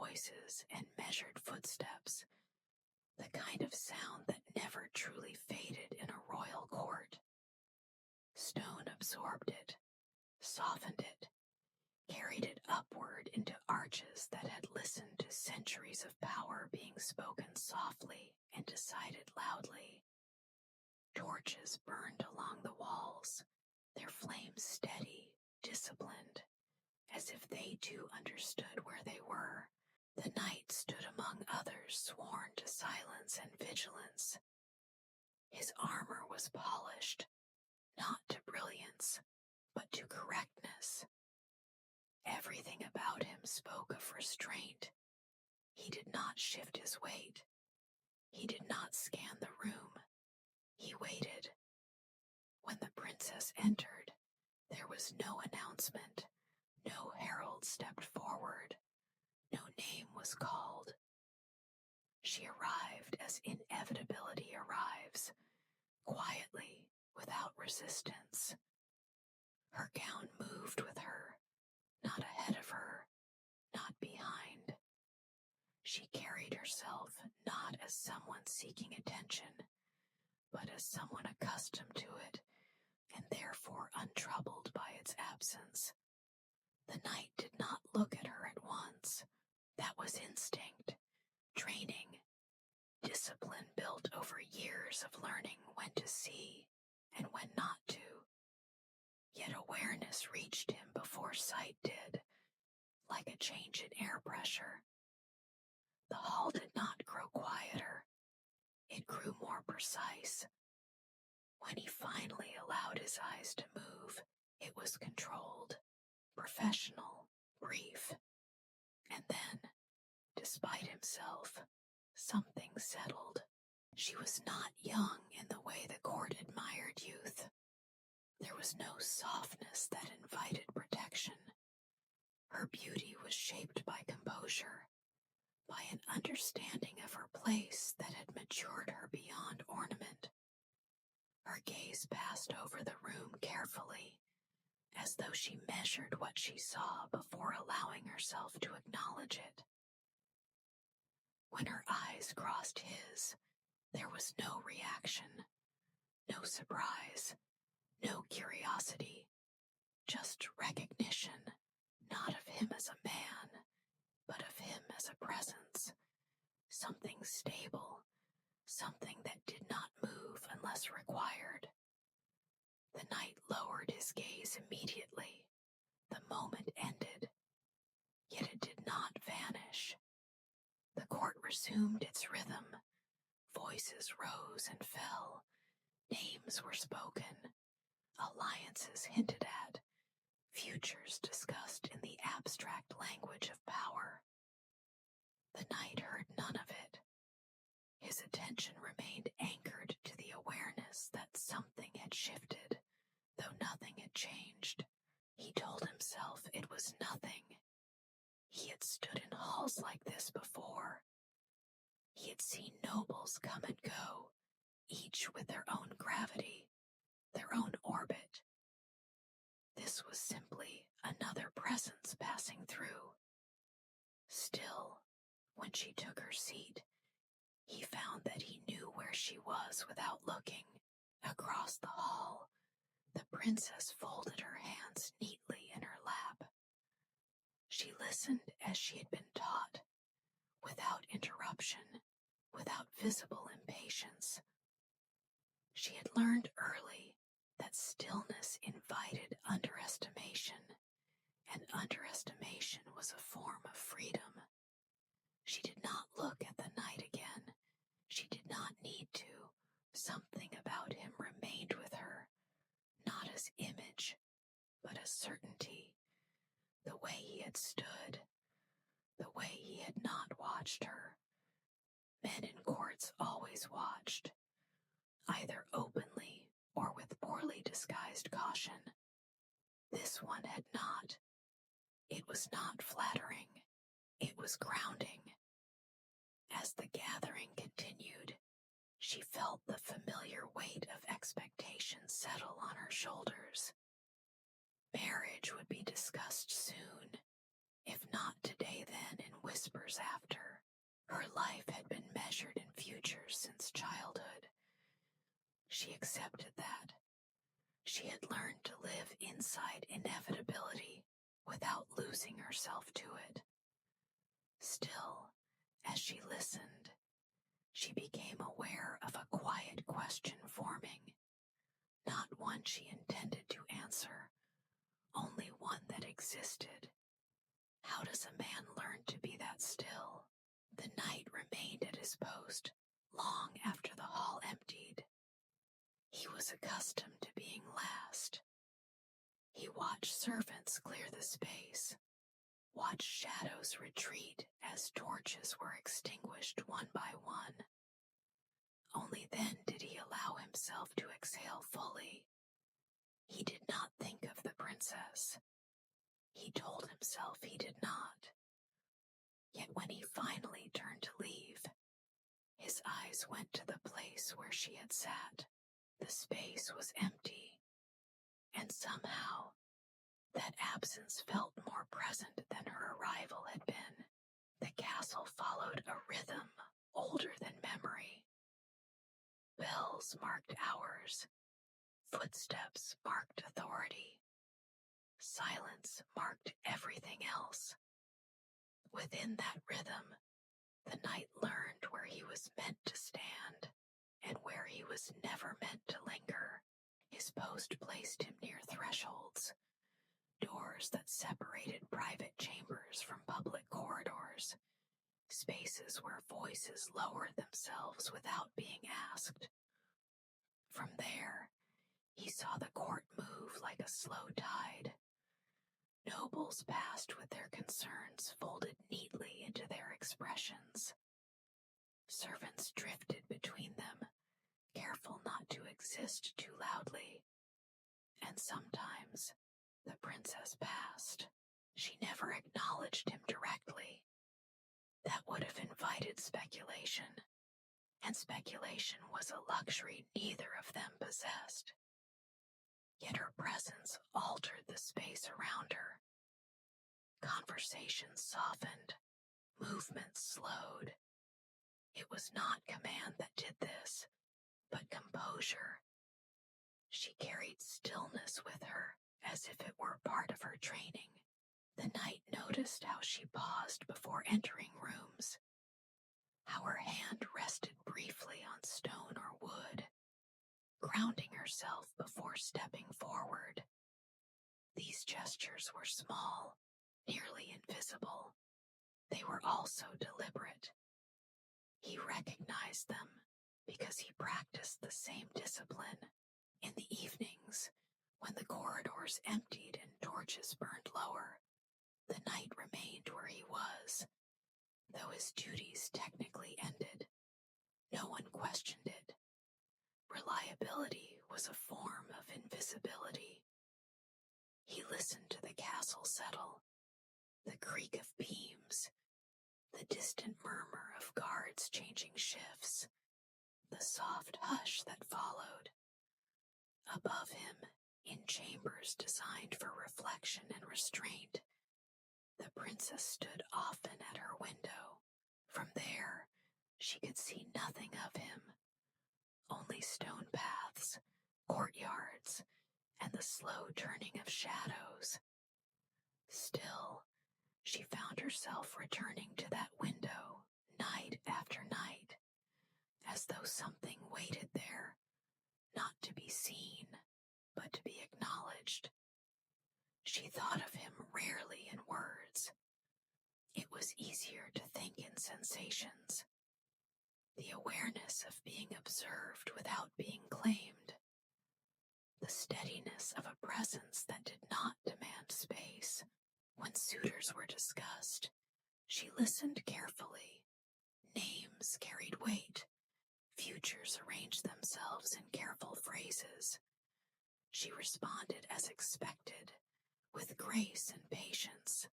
voices and measured footsteps, the kind of sound that never truly faded in a royal court. Stone absorbed it, softened it, carried it upward into arches that had listened to centuries of power being spoken softly and decided loudly. Torches burned along the walls, their flames steady, disciplined, as if they too understood where they were. The knight stood among others sworn to silence and vigilance. His armor was polished, not to brilliance, but to correctness. Everything about him spoke of restraint. He did not shift his weight. He did not scan the room. He waited. When the princess entered, there was no announcement. No herald stepped forward. No name was called. She arrived as inevitability arrives, quietly, without resistance. Her gown moved with her, not ahead of her, not behind. She carried herself not as someone seeking attention, but as someone accustomed to it, and therefore untroubled by its absence. The knight did not look at her at once. That was instinct, training, discipline built over years of learning when to see and when not to. Yet awareness reached him before sight did, like a change in air pressure. The hall did not grow quieter. It grew more precise. When he finally allowed his eyes to move, it was controlled, professional, brief. And then, despite himself, something settled. She was not young in the way the court admired youth. There was no softness that invited protection. Her beauty was shaped by composure, by an understanding of her place that had matured her beyond ornament. Her gaze passed over the room carefully, as though she measured what she saw before allowing herself to acknowledge it. When her eyes crossed his, there was no reaction, no surprise, no curiosity, just recognition, not of him as a man, but of him as a presence, something stable, something that did not move unless required. The knight lowered his gaze immediately. The moment ended, yet it did not vanish. The court resumed its rhythm. Voices rose and fell. Names were spoken. Alliances hinted at. Futures discussed in the abstract language of power. The knight heard none of it. His attention remained anchored to the awareness that something had shifted, though nothing had changed. He told himself it was nothing. He had stood in halls like this before. He had seen nobles come and go, each with their own gravity, their own orbit. This was simply another presence passing through. Still, when she took her seat, he found that he knew where she was without looking. Across the hall, the princess folded her hands neatly in her lap. She listened as she had been taught, without interruption, without visible impatience. She had learned early that stillness invited underestimation, and underestimation was a form of freedom. She did not look at the knight again. She did not need to. Something about him remained with her, not as image, but as certainty. The way he had stood, the way he had not watched her. Men in courts always watched, either openly or with poorly disguised caution. This one had not. It was not flattering. It was grounding. As the gathering continued, she felt the familiar weight of expectation settle on her shoulders. Marriage would be discussed soon, if not today then in whispers hours after. Her life had been measured in futures since childhood. She accepted that. She had learned to live inside inevitability without losing herself to it. Still, as she listened, she became aware of a quiet question forming, not one she intended to answer, only one that existed. How does a man learn to be that still? The knight remained at his post long after the hall emptied. He was accustomed to being last. He watched servants clear the space, watched shadows retreat as torches were extinguished one by one. Only then did he allow himself to exhale fully. He did not think of the princess. He told himself he did not. Yet when he finally turned to leave, his eyes went to the place where she had sat. The space was empty, and somehow that absence felt more present than her arrival had been. The castle followed a rhythm older than memory. Bells marked hours, footsteps marked authority, silence marked everything else. Within that rhythm, the knight learned where he was meant to stand and where he was never meant to linger. His post placed him near thresholds, doors that separated private chambers from public corridors, spaces where voices lowered themselves without being asked. From there, he saw the court move like a slow tide. Nobles passed with their concerns folded neatly into their expressions. Servants drifted between them, careful not to exist too loudly. And sometimes the princess passed. She never acknowledged him directly. That would have invited speculation, and speculation was a luxury neither of them possessed. Yet her presence altered the space around her. Conversation softened, movement slowed. It was not command that did this, but composure. She carried stillness with her, as if it were part of her training. The knight noticed how she paused before entering rooms, how her hand rested briefly on stone or wood, grounding herself before stepping forward. These gestures were small, nearly invisible. They were also deliberate. He recognized them because he practiced the same discipline. In the evenings, when the corridors emptied and torches burned lower, the knight remained where he was, though his duties technically ended. No one questioned it. Reliability was a form of invisibility. He listened to the castle settle, the creak of beams, the distant murmur of guards changing shifts, the soft hush that followed. Above him, in chambers designed for reflection and restraint, the princess stood often at her window. From there, she could see nothing of him, only stone paths, courtyards, and the slow turning of shadows. Still, she found herself returning to that window night after night, as though something waited there, not to be seen, but to be acknowledged. She thought of him rarely in words. It was easier to think in sensations. The awareness of being observed without being claimed. The steadiness of a presence that did not demand space. When suitors were discussed, she listened carefully. Names carried weight. Futures arranged themselves in careful phrases. She responded as expected, with grace and patience.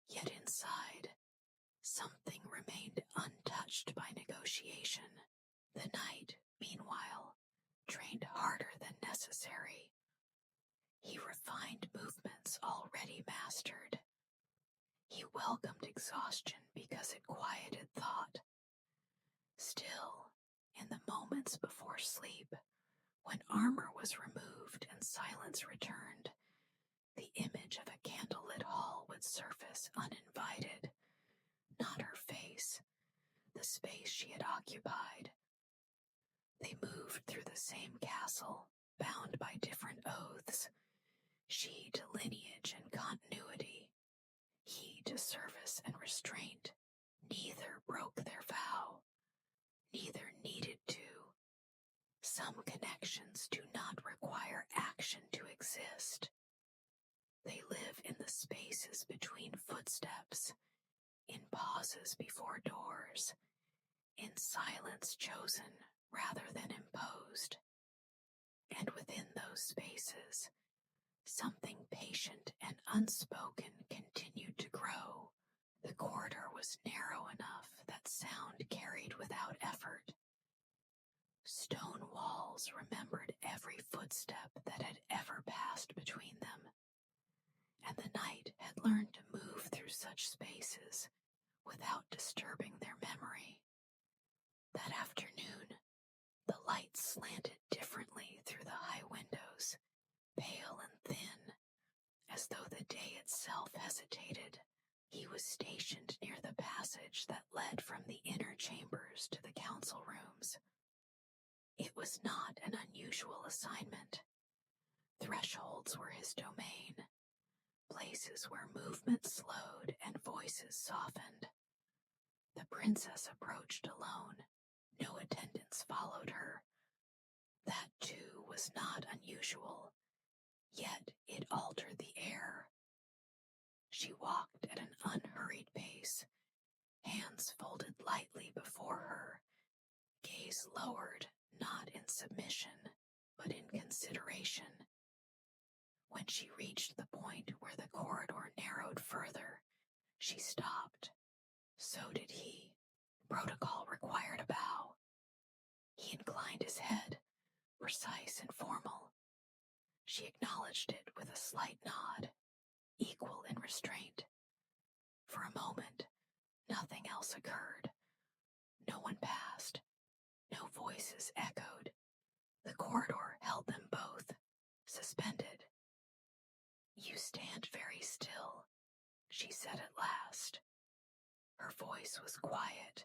Yet inside, something remained untouched by negotiation. The knight, meanwhile, trained harder than necessary. He refined movements already mastered. He welcomed exhaustion because it quieted thought. Still, in the moments before sleep, when armor was removed and silence returned, the image of a candlelit hall would surface uninvited. Not her face, the space she had occupied. They moved through the same castle, bound by different oaths, she to lineage and continuity, he to service and restraint. Neither broke their vow, neither needed to. Some connections do not require action to exist. They live in the spaces between footsteps, in pauses before doors, in silence chosen rather than imposed. And within those spaces, something patient and unspoken continued to grow. The corridor was narrow enough that sound carried without effort. Stone walls remembered every footstep that had ever passed between them, and the night had learned to move through such spaces without disturbing their memory. That afternoon, the light slanted differently through the high windows, pale and thin, as though the day itself hesitated. He was stationed near the passage that led from the inner chambers to the council rooms. It was not an unusual assignment. Thresholds were his domain, places where movement slowed and voices softened. The princess approached alone. No attendants followed her. That, too, was not unusual, yet it altered the air. She walked at an unhurried pace, hands folded lightly before her, gaze lowered, not in submission, but in consideration. When she reached the point where the corridor narrowed further, she stopped. So did he. Protocol required a bow. He inclined his head, precise and formal. She acknowledged it with a slight nod, equal in restraint. For a moment, nothing else occurred. No one passed. No voices echoed. The corridor held them both, suspended. "You stand very still," she said at last. Her voice was quiet,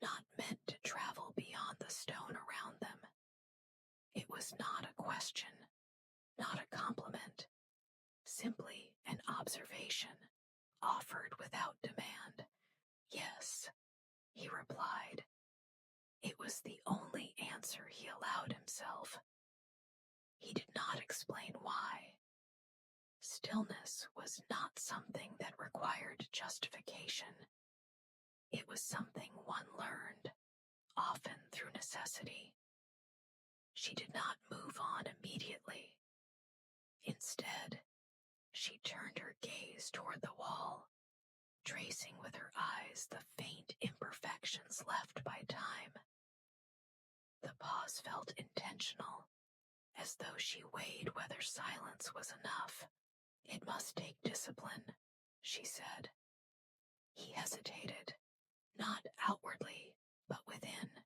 not meant to travel beyond the stone around them. It was not a question, not a compliment, simply an observation, offered without demand. "Yes," he replied. It was the only answer he allowed himself. He did not explain why. Stillness was not something that required justification. It was something one learned, often through necessity. She did not move on immediately. Instead, she turned her gaze toward the wall, tracing with her eyes the faint imperfections left by time. The pause felt intentional, as though she weighed whether silence was enough. "It must take discipline," she said. He hesitated, not outwardly, but within.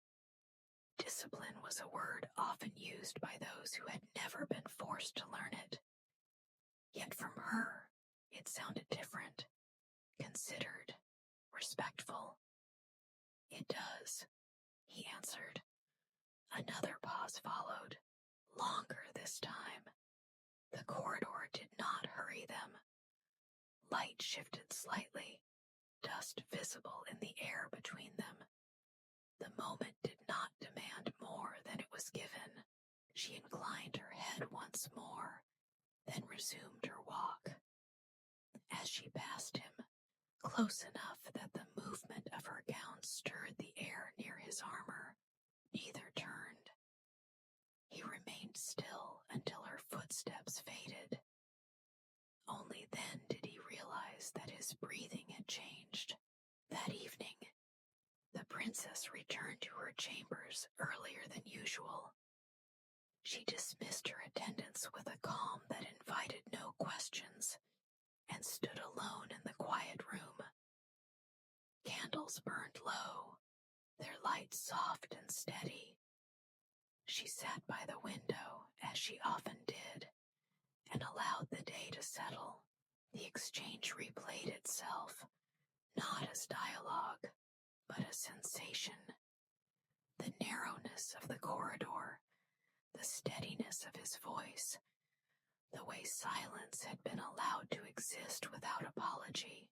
Discipline was a word often used by those who had never been forced to learn it. Yet from her, it sounded different, considered, respectful. "It does," he answered. Another pause followed, longer this time. The corridor did not hurry them. Light shifted slightly, dust visible in the air between them. The moment did not demand more than it was given. She inclined her head once more, then resumed her walk. As she passed him, close enough that the movement of her gown stirred the air near his armor, neither turned. He remained still until her footsteps faded. Only then did he realize that his breathing had changed. That evening, the princess returned to her chambers earlier than usual. She dismissed her attendants with a calm that invited no questions, and stood alone in the quiet room, candles burned low, their light soft and steady. She sat by the window, as she often did, and allowed the day to settle. The exchange replayed itself, not as dialogue, but as sensation. The narrowness of the corridor, the steadiness of his voice, the way silence had been allowed to exist without apology.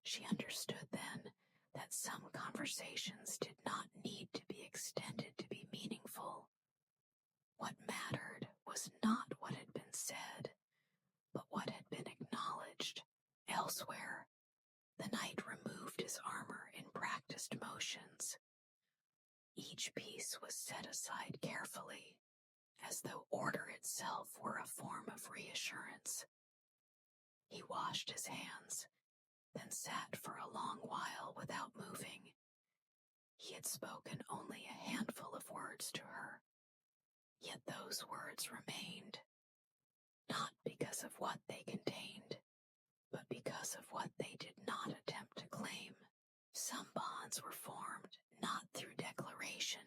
She understood then that some conversations did not need to be extended to be meaningful. What mattered was not what had been said, but what had been acknowledged elsewhere. The knight removed his armor in practiced motions. Each piece was set aside carefully, as though order itself were a form of reassurance. He washed his hands, then sat for a long while without moving. He had spoken only a handful of words to her, yet those words remained, not because of what they contained, but because of what they did not attempt to claim. Some bonds were formed not through declaration,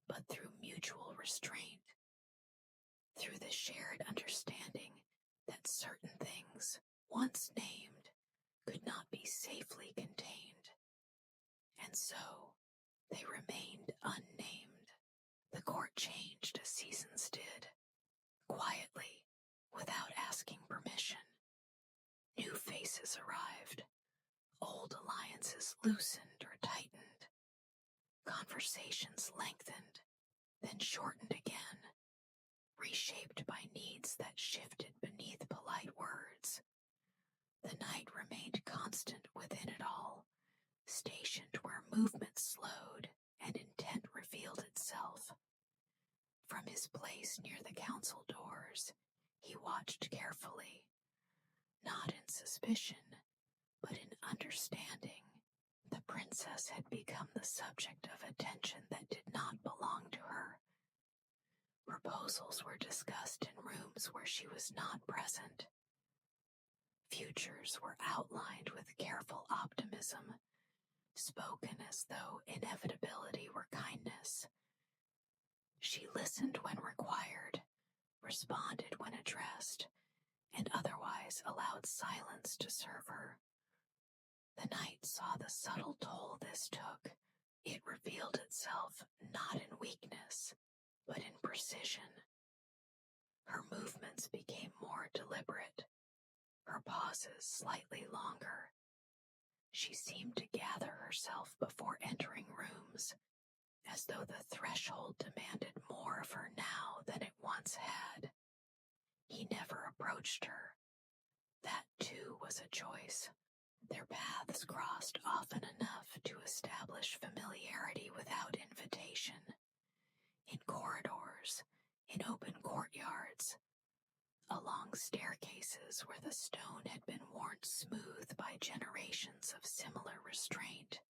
but through mutual restraint, through the shared understanding that certain things, once named, could not be safely contained, and so they remained unnamed. The court changed as seasons did, quietly, without asking permission. New faces arrived, old alliances loosened or tightened. Conversations lengthened, then shortened again, reshaped by needs that shifted beneath polite words. The night remained constant within it all, stationed where movement slowed and intent revealed itself. From his place near the council doors, he watched carefully, not in suspicion, but in understanding. The princess had become the subject of attention that did not belong to her. Proposals were discussed in rooms where she was not present. Futures were outlined with careful optimism, spoken as though inevitability were kindness. She listened when required, responded when addressed, and otherwise allowed silence to serve her. The knight saw the subtle toll this took. It revealed itself not in weakness, but in precision. Her movements became more deliberate, her pauses slightly longer. She seemed to gather herself before entering rooms, as though the threshold demanded more of her now than it once had. He never approached her. That, too, was a choice. Their paths crossed often enough to establish familiarity without invitation. In corridors, in open courtyards, along staircases where the stone had been worn smooth by generations of similar restraint.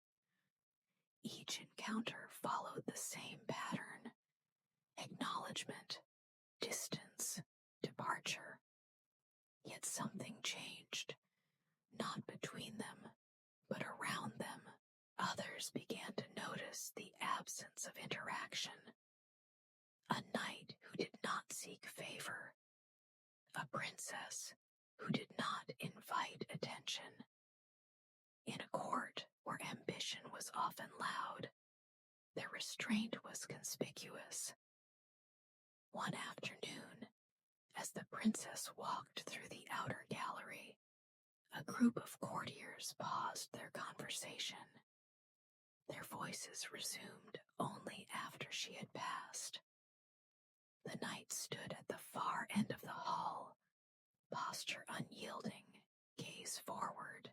Each encounter followed the same pattern: acknowledgement, distance, departure. Yet something changed, not between them, but around them. Others began to notice the absence of interaction. A knight who did not seek favor, a princess who did not invite attention. In a court where ambition was often loud, their restraint was conspicuous. One afternoon, as the princess walked through the outer gallery, a group of courtiers paused their conversation. Their voices resumed only after she had passed. The knight stood at the far end of the hall, posture unyielding, gaze forward.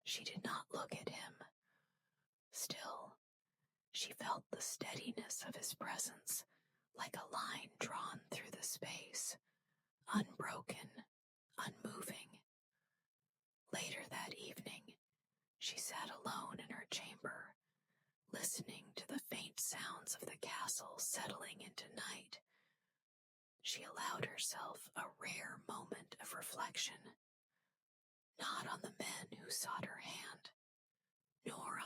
She did not look at him. Still, she felt the steadiness of his presence, like a line drawn through the space, unbroken, unmoving. Later that evening, she sat alone in her chamber, listening to the faint sounds of the castle settling into night. She allowed herself a rare moment of reflection, not on the men who sought her hand, nor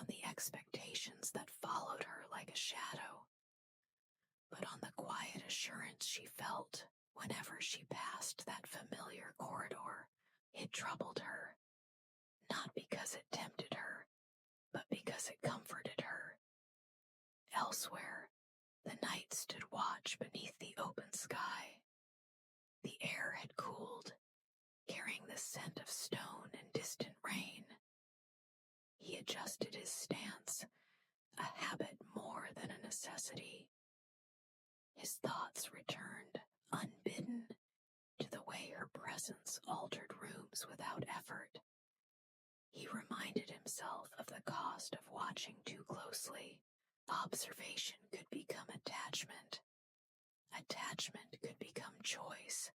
reassurance she felt whenever she passed that familiar corridor. It troubled her, not because it tempted her, but because it comforted her. Elsewhere, the night stood watch beneath the open sky. The air had cooled, carrying the scent of stone and distant rain. He adjusted his stance, a habit more than a necessity. His thoughts returned, unbidden, to the way her presence altered rooms without effort. He reminded himself of the cost of watching too closely. Observation could become attachment. Attachment could become choice.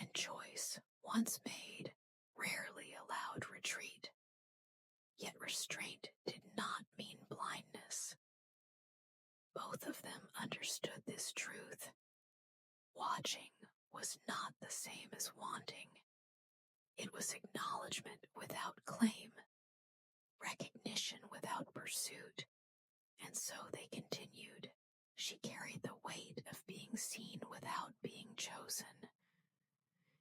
And choice, once made, rarely allowed retreat. Yet restraint did not mean blindness. Both of them understood this truth. Watching was not the same as wanting. It was acknowledgement without claim, recognition without pursuit. And so they continued. She carried the weight of being seen without being chosen.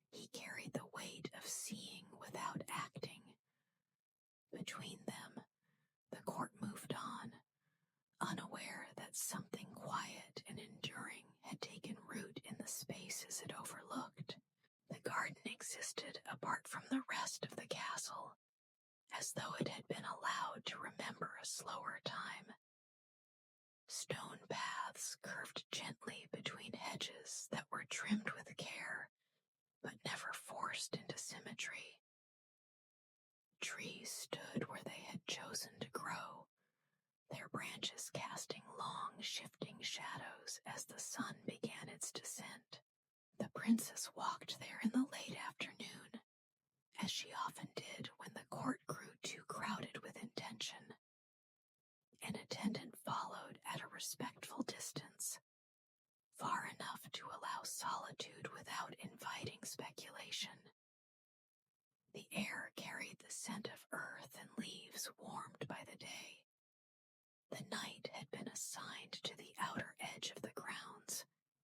He carried the weight of seeing without acting. Between them, the court moved on, unaware that something quiet and enduring had taken root in the spaces it overlooked. The garden existed apart from the rest of the castle, as though it had been allowed to remember a slower time. Stone paths curved gently between hedges that were trimmed with care, but never forced into symmetry. Trees stood where they had chosen to grow, their branches casting long, shifting shadows as the sun began its descent. The princess walked there in the late afternoon, as she often did when the court grew too crowded with intention. An attendant followed at a respectful distance, far enough to allow solitude without inviting speculation. The air carried the scent of earth and leaves warmed by the day. The night had been assigned to the outer edge of the grounds.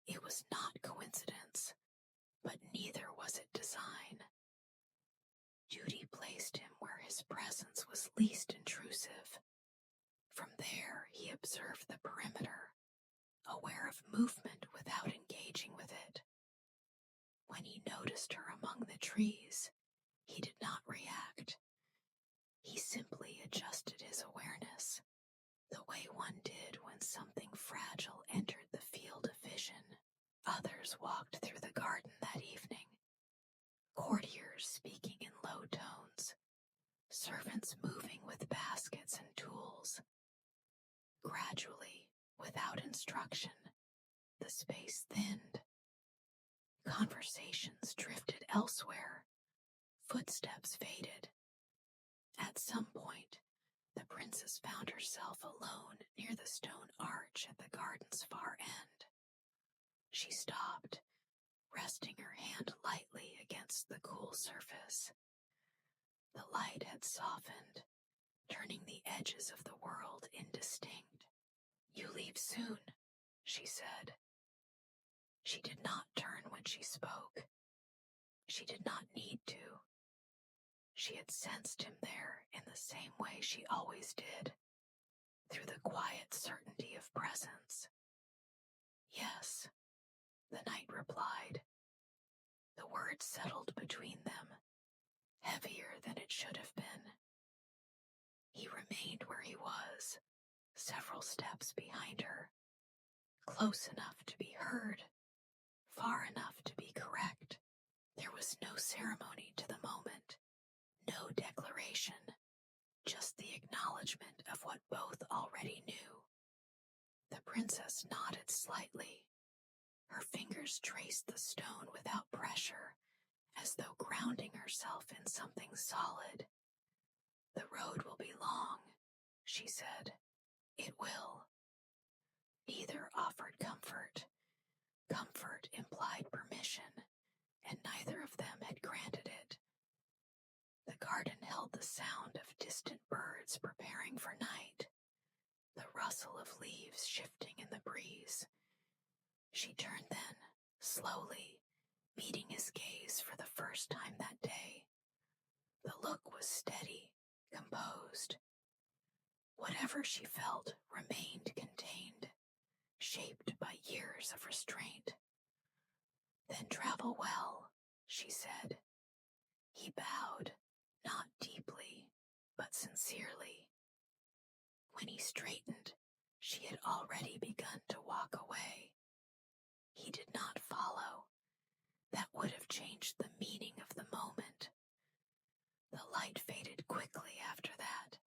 It was not coincidence, but neither was it design. Duty placed him where his presence was least intrusive. From there, he observed the perimeter, aware of movement without engaging with it. When he noticed her among the trees, he did not react. He simply adjusted his awareness, the way one did when something fragile entered the field of vision. Others walked through the garden that evening, courtiers speaking in low tones, servants moving with baskets and tools. Gradually, without instruction, the space thinned. Conversations drifted elsewhere. Footsteps faded. At some point, the princess found herself alone near the stone arch at the garden's far end. She stopped, resting her hand lightly against the cool surface. The light had softened, turning the edges of the world indistinct. "You leave soon," she said. She did not turn when she spoke. She did not need to. She had sensed him there in the same way she always did, through the quiet certainty of presence. "Yes," the knight replied. The words settled between them, heavier than it should have been. He remained where he was, several steps behind her, close enough to be heard, far enough to be correct. There was no ceremony to the moment, no declaration, just the acknowledgement of what both already knew. The princess nodded slightly. Her fingers traced the stone without pressure, as though grounding herself in something solid. "The road will be long," she said. "It will." Neither offered comfort. Comfort implied permission, and neither of them had granted it. The garden held the sound of distant birds preparing for night, the rustle of leaves shifting in the breeze. She turned then, slowly, meeting his gaze for the first time that day. The look was steady, composed. Whatever she felt remained contained, shaped by years of restraint. "Then travel well," she said. He bowed, not deeply, but sincerely. When he straightened, she had already begun to walk away. He did not follow. That would have changed the meaning of the moment. The light faded quickly after that.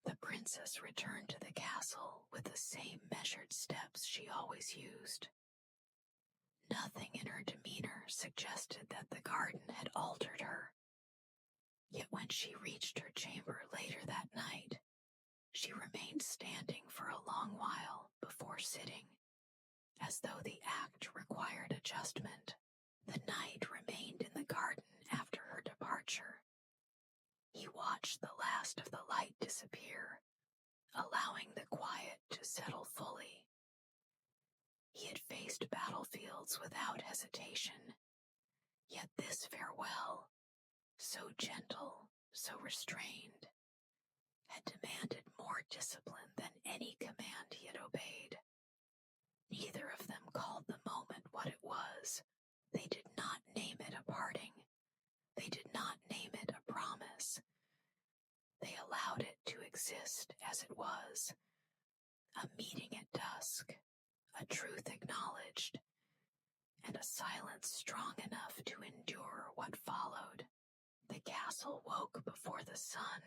The princess returned to the castle with the same measured steps she always used. Nothing in her demeanor suggested that the garden had altered her. Yet when she reached her chamber later that night, she remained standing for a long while before sitting, as though the act required adjustment. The knight remained in the garden after her departure. He watched the last of the light disappear, allowing the quiet to settle fully. He had faced battlefields without hesitation, yet this farewell, so gentle, so restrained, had demanded more discipline than any command he had obeyed. Neither of them called the moment what it was. They did not name it a parting. They did not name it a promise. They allowed it to exist as it was, a meeting at dusk, a truth acknowledged, and a silence strong enough to endure what followed. The castle woke before the sun.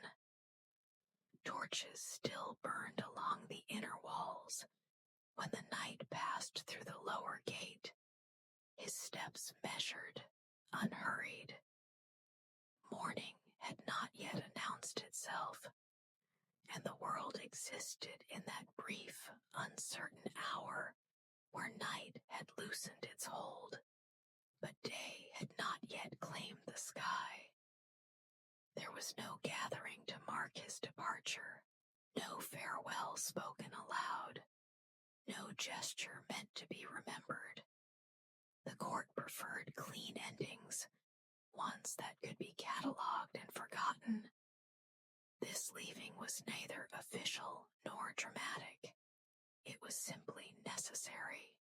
Torches still burned along the inner walls when the knight passed through the lower gate, his steps measured, unhurried. Morning had not yet announced itself, and the world existed in that brief, uncertain hour where night had loosened its hold, but day had not yet claimed the sky. There was no gathering to mark his departure, no farewell spoken aloud, no gesture meant to be remembered. The court preferred clean endings, ones that could be catalogued and forgotten. This leaving was neither official nor dramatic. It was simply necessary.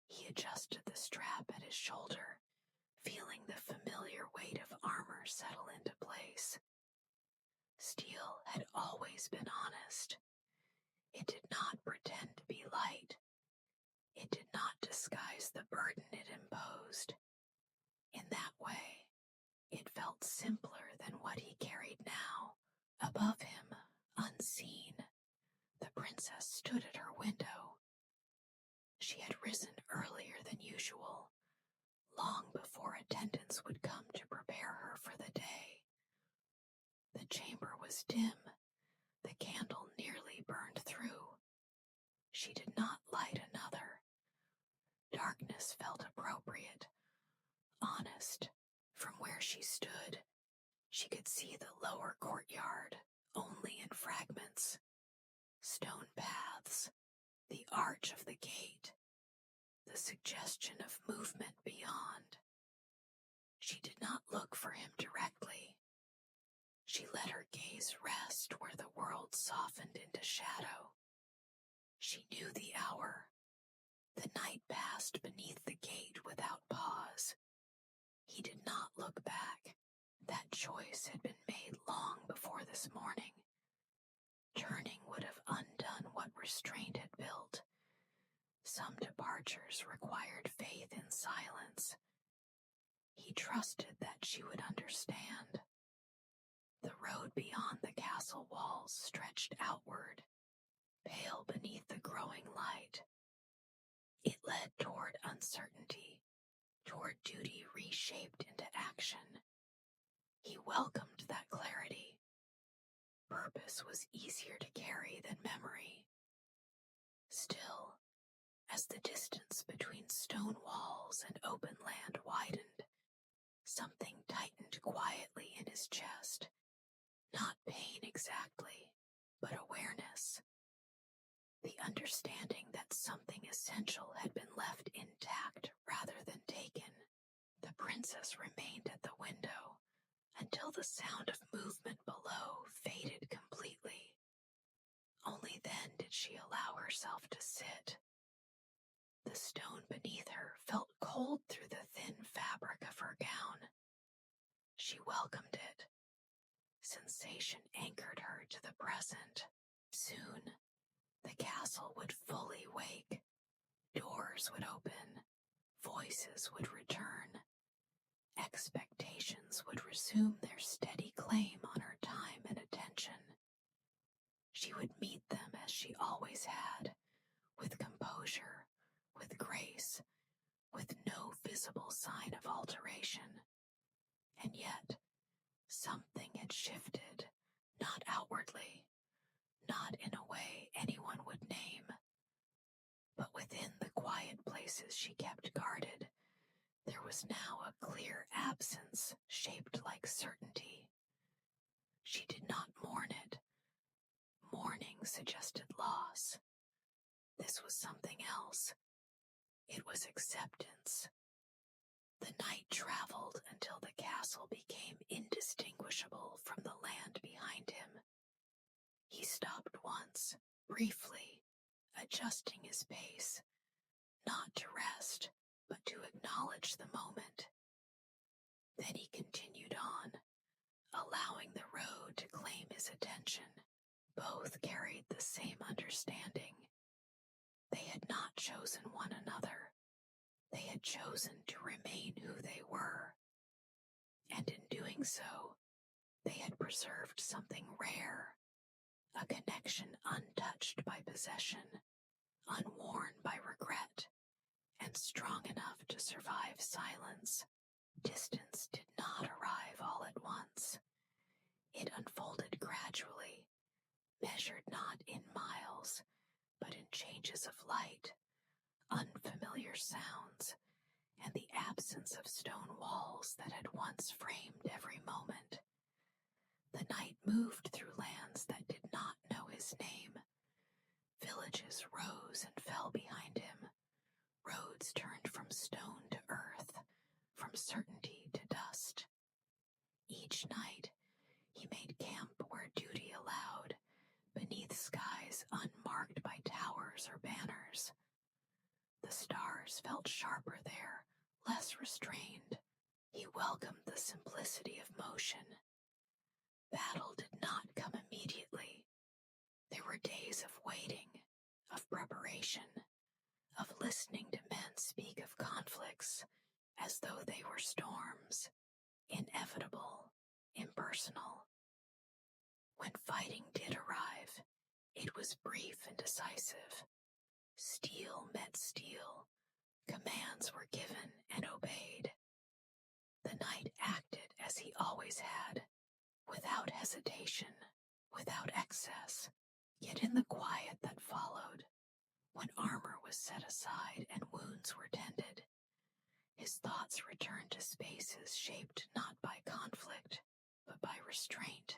He adjusted the strap at his shoulder, feeling the familiar weight of armor settle into place. Steel had always been honest. It did not pretend to be light. It did not disguise the burden it imposed. In that way, it felt simpler than what he carried now. Above him, unseen, the princess stood at her window. She had risen earlier than usual, long before attendants would come to prepare her for the day. The chamber was dim, the candle nearly burned through. She did not light another. Darkness felt appropriate, honest. From where she stood, she could see the lower courtyard, only in fragments. Stone paths, the arch of the gate, the suggestion of movement beyond. She did not look for him directly. She let her gaze rest where the world softened into shadow. She knew the hour. The night passed beneath the gate without pause. He did not look back. That choice had been made long before this morning. Turning would have undone what restraint had built. Some departures required faith in silence. He trusted that she would understand. The road beyond the castle walls stretched outward, pale beneath the growing light. It led toward uncertainty, toward duty reshaped into action. He welcomed that clarity. Purpose was easier to carry than memory. Still, as the distance between stone walls and open land widened, something tightened quietly in his chest. Not pain exactly, but awareness. The understanding that that something essential had been left intact rather than taken. The princess remained at the window until the sound of movement below faded completely. Only then did she allow herself to sit. The stone beneath her felt cold through the thin fabric of her gown. She welcomed it. Sensation anchored her to the present. Soon, the castle would fully wake. Doors would open. Voices would return. Expectations would resume their steady claim on her time and attention. She would meet them as she always had, with composure, with grace, with no visible sign of alteration. And yet, something had shifted, not outwardly, not in a way anyone would name, but within the quiet places she kept guarded, there was now a clear absence shaped like certainty. She did not mourn it. Mourning suggested loss. This was something else. It was acceptance. The night traveled until the castle became indistinguishable from the land behind him. He stopped once, briefly, adjusting his pace, not to rest, but to acknowledge the moment. Then he continued on, allowing the road to claim his attention. Both carried the same understanding. They had not chosen one another. They had chosen to remain who they were. And in doing so, they had preserved something rare, a connection untouched by possession, unworn by regret, and strong enough to survive silence. Distance did not arrive all at once. It unfolded gradually, measured not in miles, but in changes of light, unfamiliar sounds, and the absence of stone walls that had once framed every moment. The night moved through lands that did not know his name. Villages rose and fell behind him. Roads turned from stone to earth, from certainty to dust. Each night, he made camp where duty allowed, beneath skies unmarked by towers or banners. The stars felt sharper there, less restrained. He welcomed the simplicity of motion. Battle did not come immediately. There were days of waiting, of preparation, of listening to men speak of conflicts as though they were storms, inevitable, impersonal. When fighting did arrive, it was brief and decisive. Steel met steel. Commands were given and obeyed. The knight acted as he always had, without hesitation, without excess. Yet in the quiet that followed, when armor was set aside and wounds were tended, his thoughts returned to spaces shaped not by conflict, but by restraint.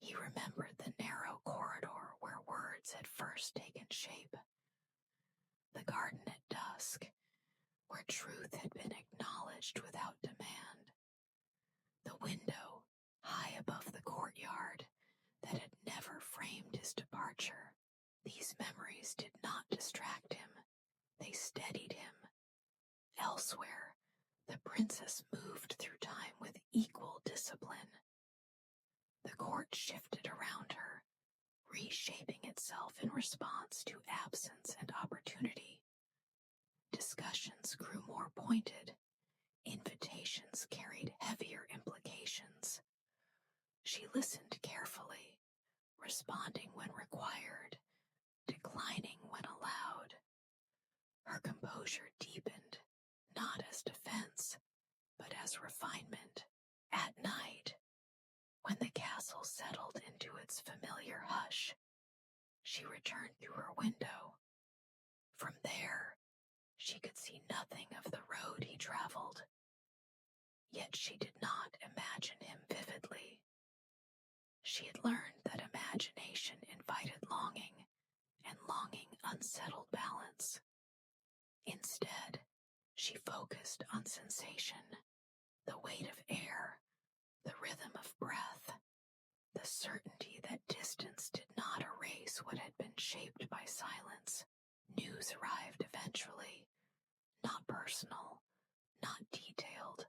He remembered the narrow corridor where words had first taken shape, the garden at dusk, where truth had been acknowledged without demand, the window high above the courtyard that had never framed his departure. These memories did not distract him. They steadied him. Elsewhere, the princess moved through time with equal discipline. The court shifted around her, reshaping itself in response to absence and opportunity. Discussions grew more pointed. Invitations carried heavier implications. She listened carefully, responding when required, declining when allowed. Her composure deepened, not as defense, but as refinement. At night, when the castle settled into its familiar hush, she returned to her window. From there, she could see nothing of the road he traveled. Yet she did not imagine him vividly. She had learned that imagination invited longing, and longing unsettled balance. Instead, she focused on sensation, the weight of air, the rhythm of breath, the certainty that distance did not erase what had been shaped by silence. News arrived eventually, not personal, not detailed.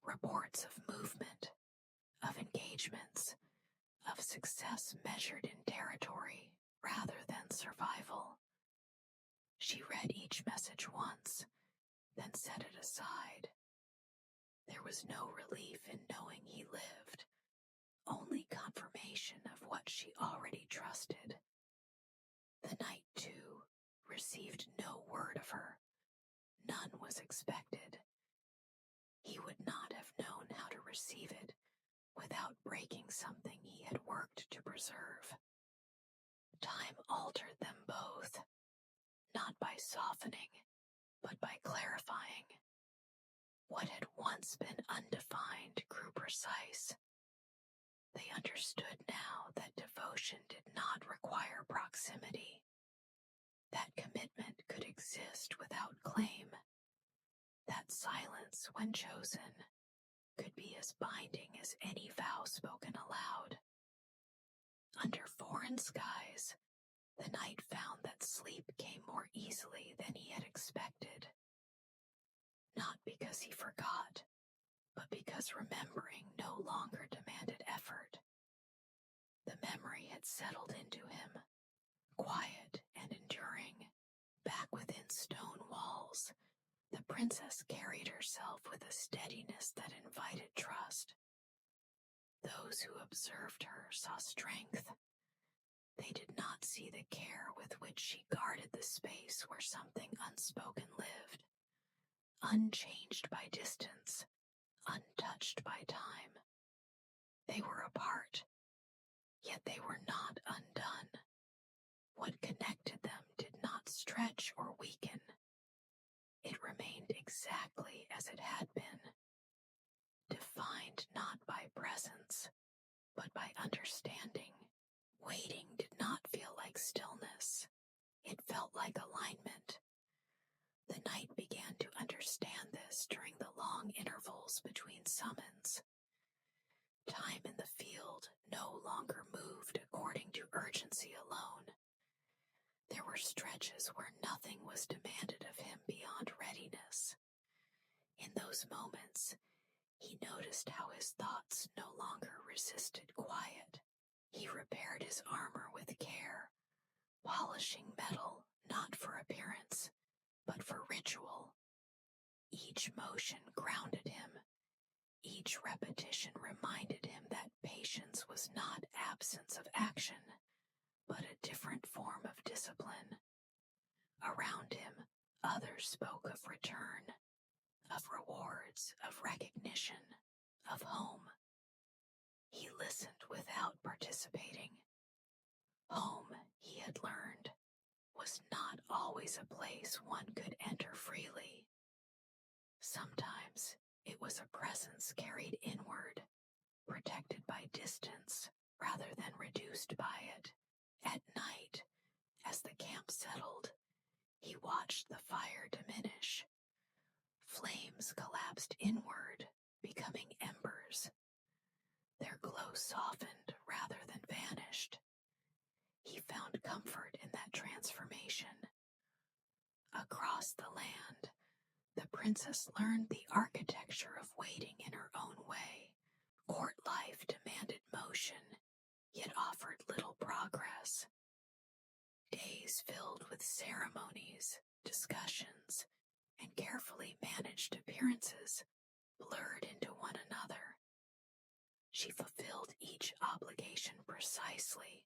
Reports of movement, of engagements, of success measured in territory rather than survival. She read each message once, then set it aside. There was no relief in knowing he lived, only confirmation of what she already trusted. The night, too, received no word of her. None was expected. He would not have known how to receive it without breaking something he had worked to preserve. Time altered them both, not by softening, but by clarifying. What had once been undefined grew precise. They understood now that devotion did not require proximity, that commitment could exist without claim, that silence, when chosen, could be as binding as any vow spoken aloud. Under foreign skies, the knight found that sleep came more easily than he had expected. Not because he forgot, but because remembering no longer demanded effort. The memory had settled into him, quiet and enduring. Back within stone walls, the princess carried herself with a steadiness that invited trust. Those who observed her saw strength. They did not see the care with which she guarded the space where something unspoken lived, unchanged by distance, untouched by time. They were apart, yet they were not undone. What connected them did not stretch or weaken. It remained exactly as it had been, defined not by presence, but by understanding. Waiting did not feel like stillness. It felt like alignment. The knight began to understand this during the long intervals between summons. Time in the field no longer moved according to urgency alone. There were stretches where nothing was demanded of him beyond readiness. In those moments, he noticed how his thoughts no longer resisted quiet. He repaired his armor with care, polishing metal not for appearance, but for ritual. Each motion grounded him. Each repetition reminded him that patience was not absence of action, but a different form of discipline. Around him, others spoke of return, of rewards, of recognition, of home. He listened without participating. Home, he had learned, was not always a place one could enter freely. Sometimes it was a presence carried inward, protected by distance rather than reduced by it. At night, as the camp settled, he watched the fire diminish. Flames collapsed inward, becoming embers. Their glow softened rather than vanished. He found comfort in that transformation. Across the land, the princess learned the architecture of waiting in her own way. Court life demanded motion, yet offered little progress. Days filled with ceremonies, discussions, and carefully managed appearances blurred into one another. She fulfilled each obligation precisely,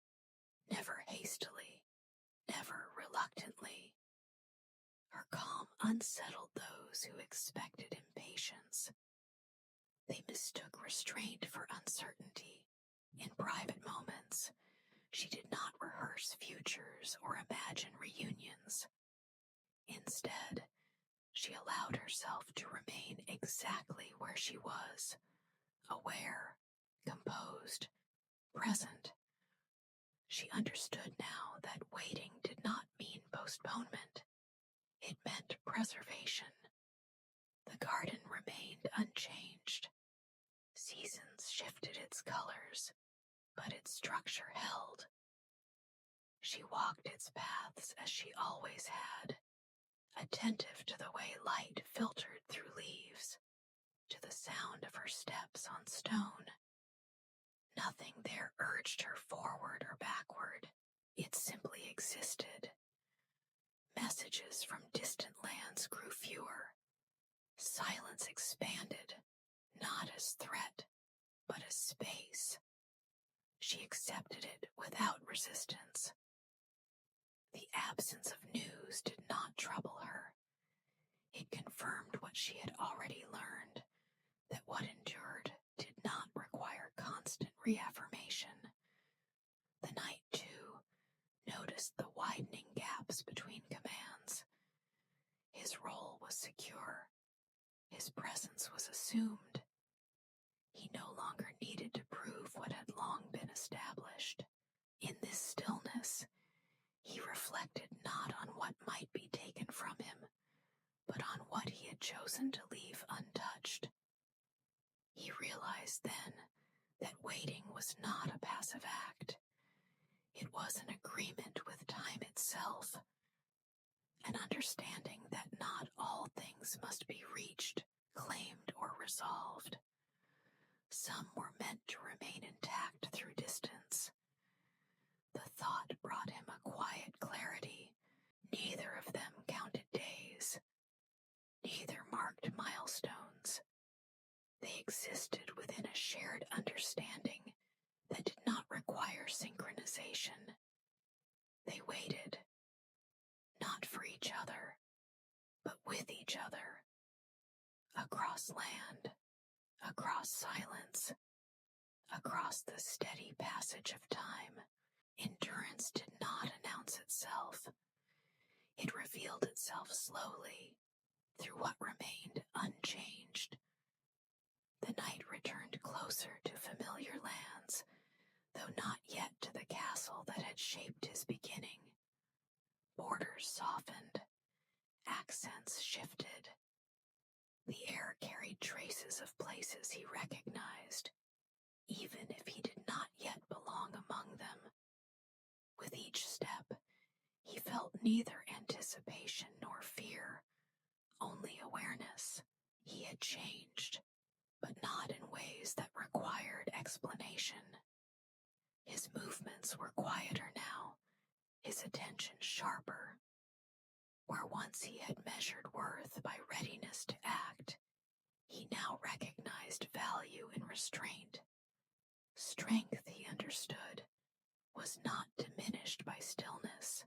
never hastily, never reluctantly. Her calm unsettled those who expected impatience. They mistook restraint for uncertainty. In private moments, she did not rehearse futures or imagine reunions. Instead, she allowed herself to remain exactly where she was, aware, composed, present. She understood now that waiting did not mean postponement. It meant preservation. The garden remained unchanged. Seasons shifted its colors, but its structure held. She walked its paths as she always had, attentive to the way light filtered through leaves, to the sound of her steps on stone. Nothing there urged her forward or backward. It simply existed. Messages from distant lands grew fewer. Silence expanded, not as threat, but as space. She accepted it without resistance. The absence of news did not trouble her. It confirmed what she had already learned, that what endured did not require constant reaffirmation. The night, too, noticed the widening gaps between commands. His role was secure. His presence was assumed. He no longer needed to prove what had long been established. In this stillness, he reflected not on what might be taken from him, but on what he had chosen to leave untouched. He realized then that waiting was not a passive act. It was an agreement with time itself, an understanding that not all things must be reached, claimed, or resolved. Some were meant to remain intact through distance. The thought brought him a quiet clarity. Neither of them counted days. Neither marked milestones. They existed within a shared understanding that did not require synchronization. They waited, not for each other, but with each other, across land, across silence, across the steady passage of time. Endurance did not announce itself. It revealed itself slowly through what remained unchanged. The night returned closer to familiar lands, though not yet to the castle that had shaped his beginning. Borders softened, accents shifted. The air carried traces of places he recognized, even if he did not yet belong among them. With each step, he felt neither anticipation nor fear, only awareness. He had changed, but not in ways that required explanation. His movements were quieter now, his attention sharper. Where once he had measured worth by readiness to act, he now recognized value in restraint. Strength, he understood, was not diminished by stillness.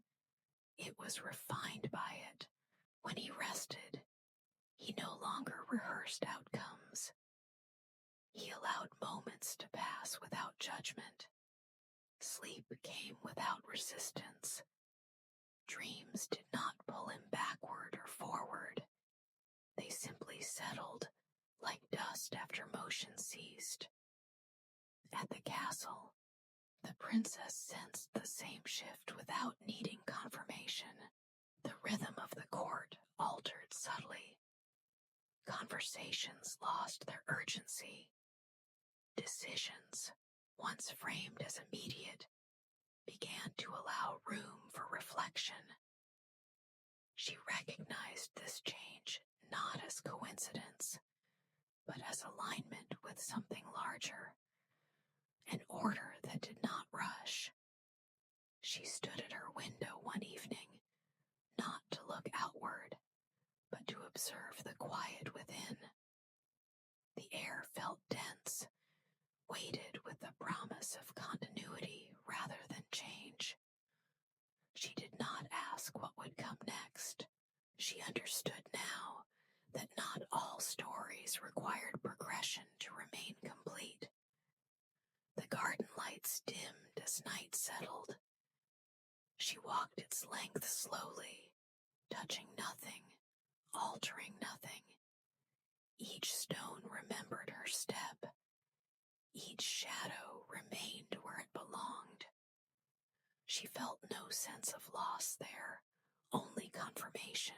It was refined by it. When he rested, he no longer rehearsed outcomes. He allowed moments to pass without judgment. Sleep came without resistance. Dreams did not pull him backward or forward. They simply settled, like dust after motion ceased. At the castle, the princess sensed the same shift without needing confirmation. The rhythm of the court altered subtly. Conversations lost their urgency. Decisions, once framed as immediate, began to allow room for reflection. She recognized this change not as coincidence, but as alignment with something larger, an order that did not rush. She stood at her window one evening, not to look outward, but to observe the quiet within. The air felt dense, weighted with the promise of continuity rather than change. She did not ask what would come next. She understood now that not all stories required progression to remain complete. The garden lights dimmed as night settled. She walked its length slowly, touching nothing, altering nothing. Each stone remembered her step. Each shadow remained where it belonged. She felt no sense of loss there, confirmation.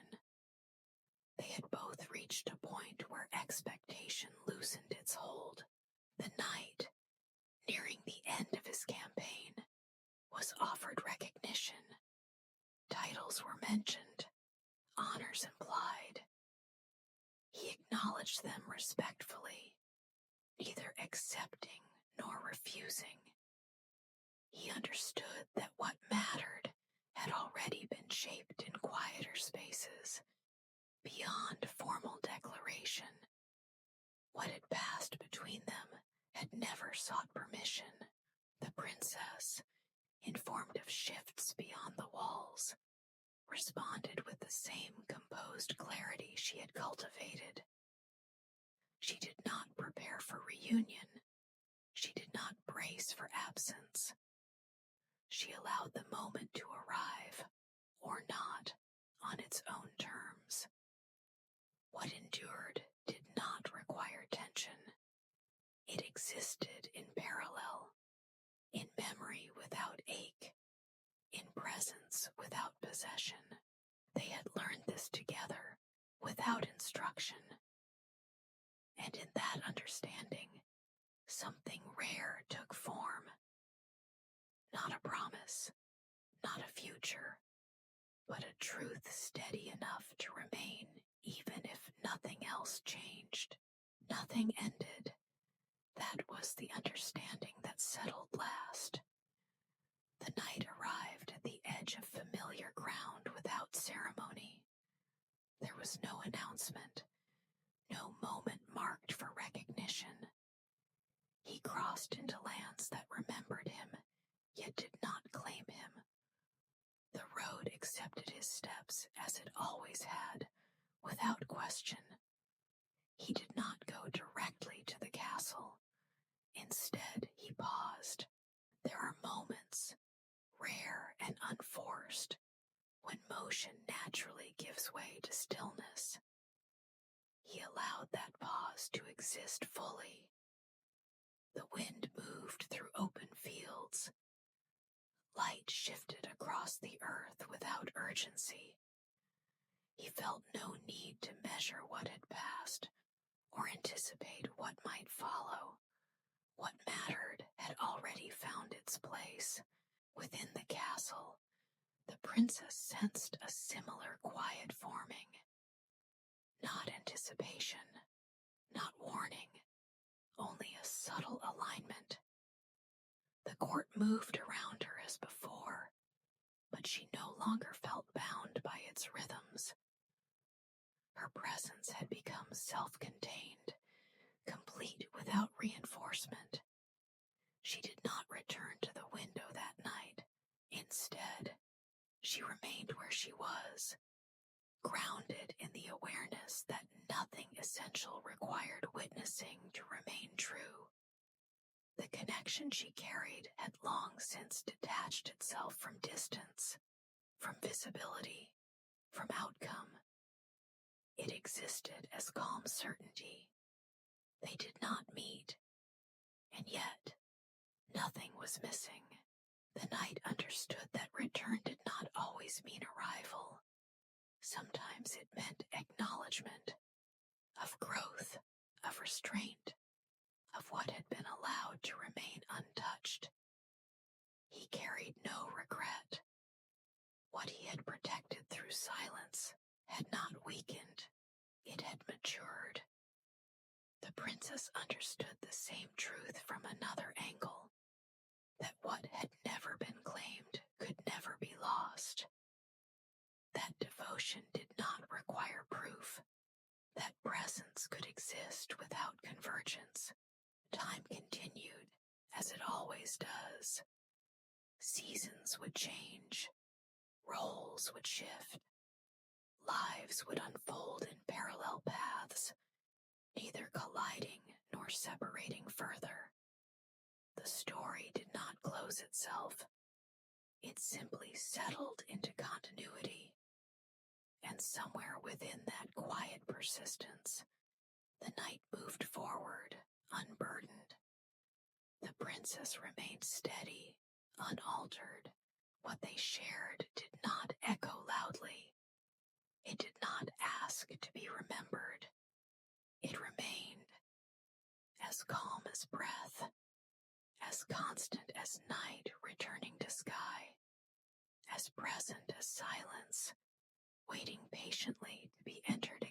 They had both reached a point where expectation loosened its hold. The knight, nearing the end of his campaign, was offered recognition. Titles were mentioned, honors implied. He acknowledged them respectfully, neither accepting nor refusing. He understood that what mattered had already been shaped in quieter spaces, beyond formal declaration. What had passed between them had never sought permission. The princess, informed of shifts beyond the walls, responded with the same composed clarity she had cultivated. She did not prepare for reunion. She did not brace for absence. She allowed the moment to arrive, or not, on its own terms. What endured did not require tension. It existed in parallel, in memory without ache, in presence without possession. They had learned this together, without instruction. And in that understanding, something rare took form. Not a promise, not a future, but a truth steady enough to remain even if nothing else changed. Nothing ended. That was the understanding that settled last. The night arrived at the edge of familiar ground without ceremony. There was no announcement, no moment marked for recognition. He crossed into lands that remembered him, yet did not claim him. The road accepted his steps as it always had, without question. He did not go directly to the castle. Instead, he paused. There are moments, rare and unforced, when motion naturally gives way to stillness. He allowed that pause to exist fully. The wind moved through open fields. Light shifted across the earth without urgency. He felt no need to measure what had passed or anticipate what might follow. What mattered had already found its place. Within the castle, the princess sensed a similar quiet forming. Not anticipation, not warning, only a subtle alignment. The court moved around her as before, but she no longer felt bound by its rhythms. Her presence had become self-contained, complete without reinforcement. She did not return to the window that night. Instead, she remained where she was, grounded in the awareness that nothing essential required witnessing to remain true. The connection she carried had long since detached itself from distance, from visibility, from outcome. It existed as calm certainty. They did not meet, and yet nothing was missing. The knight understood that return did not always mean arrival. Sometimes it meant acknowledgement of growth, of restraint, of what had been allowed to remain untouched. He carried no regret. What he had protected through silence had not weakened. It had matured. The princess understood the same truth from another angle, that what had never been claimed could never be lost. That devotion did not require proof. That presence could exist without convergence. Time continued, as it always does. Seasons would change. Roles would shift. Lives would unfold in parallel paths, neither colliding nor separating further. The story did not close itself. It simply settled into continuity. And somewhere within that quiet persistence, the night moved forward, unburdened. The princess remained steady, unaltered. What they shared did not echo loudly. ask to be remembered. It remained, as calm as breath, as constant as night returning to sky, as present as silence, waiting patiently to be entered